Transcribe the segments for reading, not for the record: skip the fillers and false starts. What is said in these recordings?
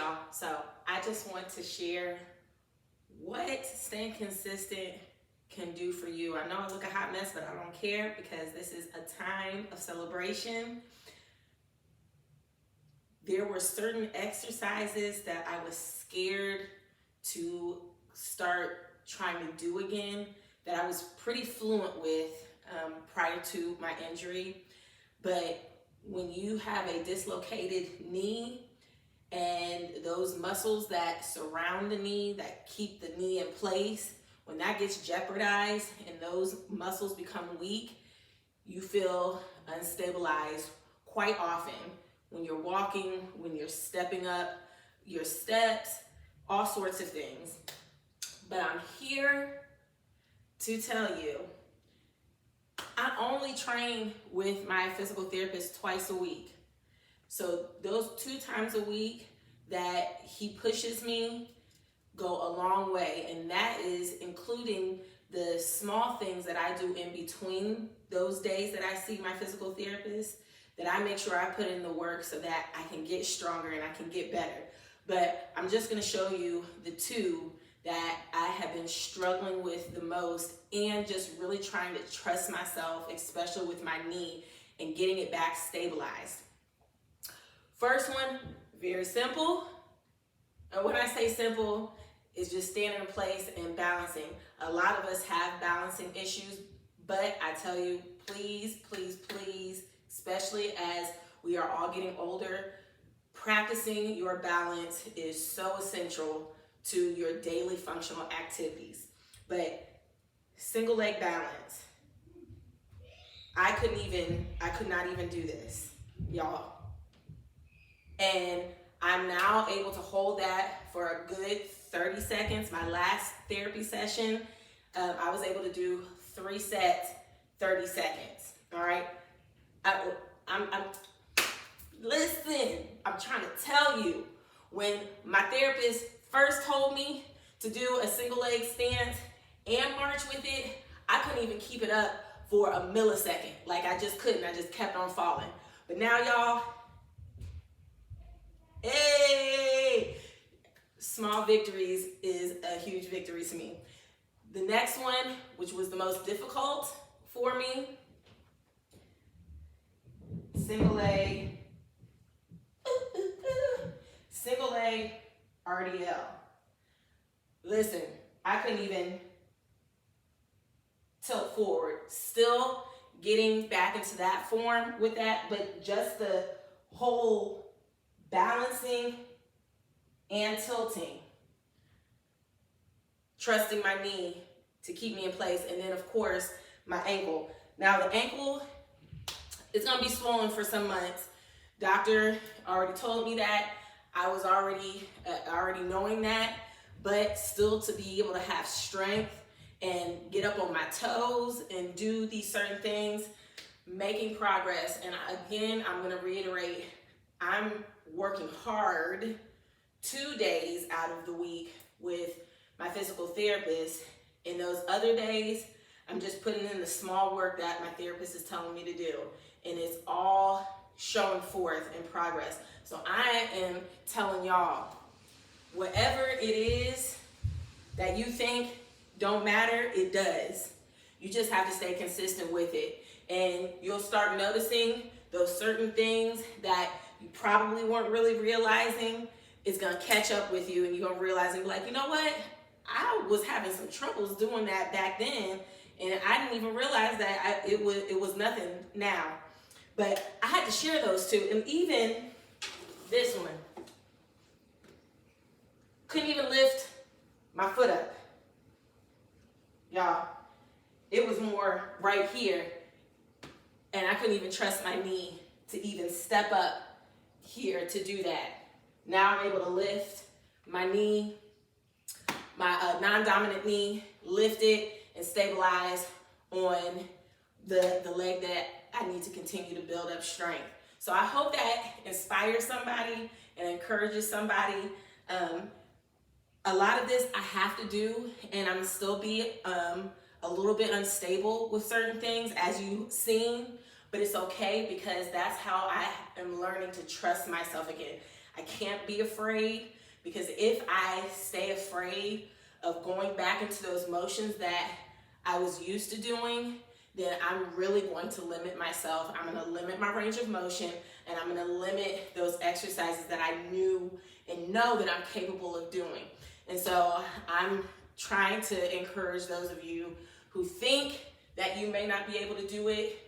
y'all. So I just want to share what staying consistent can do for you. I know I look a hot mess, but I don't care because this is a time of celebration. There were certain exercises that I was scared to start trying to do again that I was pretty fluent with prior to my injury. But when you have a dislocated knee and those muscles that surround the knee, that keep the knee in place, when that gets jeopardized and those muscles become weak, you feel unstabilized quite often. When you're walking, when you're stepping up your steps, all sorts of things. But I'm here to tell you, I only train with my physical therapist twice a week. So those 2 times a week that he pushes me go a long way. And that is including the small things that I do in between those days that I see my physical therapist, that I make sure I put in the work so that I can get stronger and I can get better. But I'm just gonna show you the 2 that I have been struggling with the most and just really trying to trust myself, especially with my knee and getting it back stabilized. First one, very simple. And when I say simple, it's just standing in place and balancing. A lot of us have balancing issues, but I tell you, please, please, please, especially as we are all getting older, practicing your balance is so essential to your daily functional activities. But single leg balance, I could not even do this, y'all. And I'm now able to hold that for a good 30 seconds. My last therapy session, I was able to do 3 sets, 30 seconds, all right? Listen, I'm trying to tell you, when my therapist first told me to do a single leg stance and march with it, I couldn't even keep it up for a millisecond. Like I just couldn't, I just kept on falling. But now y'all, hey, small victories is a huge victory to me. The next one, which was the most difficult for me, single leg RDL. Listen, I couldn't even tilt forward. Still getting back into that form with that, but just the whole balancing and tilting, trusting my knee to keep me in place, and then of course my ankle. Now the ankle is gonna be swollen for some months. Doctor already told me that. I was already knowing that, but still to be able to have strength and get up on my toes and do these certain things, making progress. And again, I'm gonna reiterate, I'm working hard 2 days out of the week with my physical therapist. In those other days, I'm just putting in the small work that my therapist is telling me to do. And it's all showing forth in progress. So I am telling y'all, whatever it is that you think don't matter, it does. You just have to stay consistent with it. And you'll start noticing those certain things that you probably weren't really realizing is gonna catch up with you, and you're gonna realize and be like, you know what? I was having some troubles doing that back then, and I didn't even realize that it was nothing now. But I had to share those 2, and even this one, couldn't even lift my foot up. Y'all, it was more right here, and I couldn't even trust my knee to even step up here to do that. Now I'm able to lift my knee, my non-dominant knee, lift it and stabilize on the leg that I need to continue to build up strength. So I hope that inspires somebody and encourages somebody. A lot of this I have to do, and I'm still be a little bit unstable with certain things, as you've seen, but it's okay because that's how I am learning to trust myself again. I can't be afraid, because if I stay afraid of going back into those motions that I was used to doing, then I'm really going to limit myself. I'm going to limit my range of motion, and I'm going to limit those exercises that I knew and know that I'm capable of doing. And so I'm trying to encourage those of you who think that you may not be able to do it.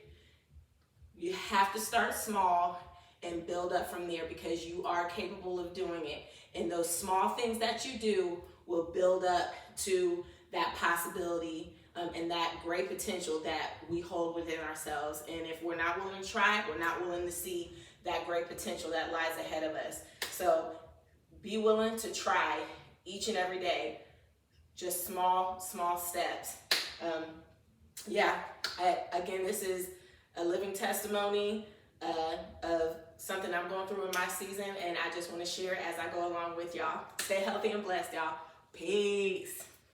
You have to start small and build up from there, because you are capable of doing it. And those small things that you do will build up to that possibility and that great potential that we hold within ourselves. And if we're not willing to try it, we're not willing to see that great potential that lies ahead of us. So be willing to try each and every day, just small steps. Again, this is a living testimony of something I'm going through in my season, and I just want to share it as I go along with y'all. Stay healthy and blessed, y'all. Peace.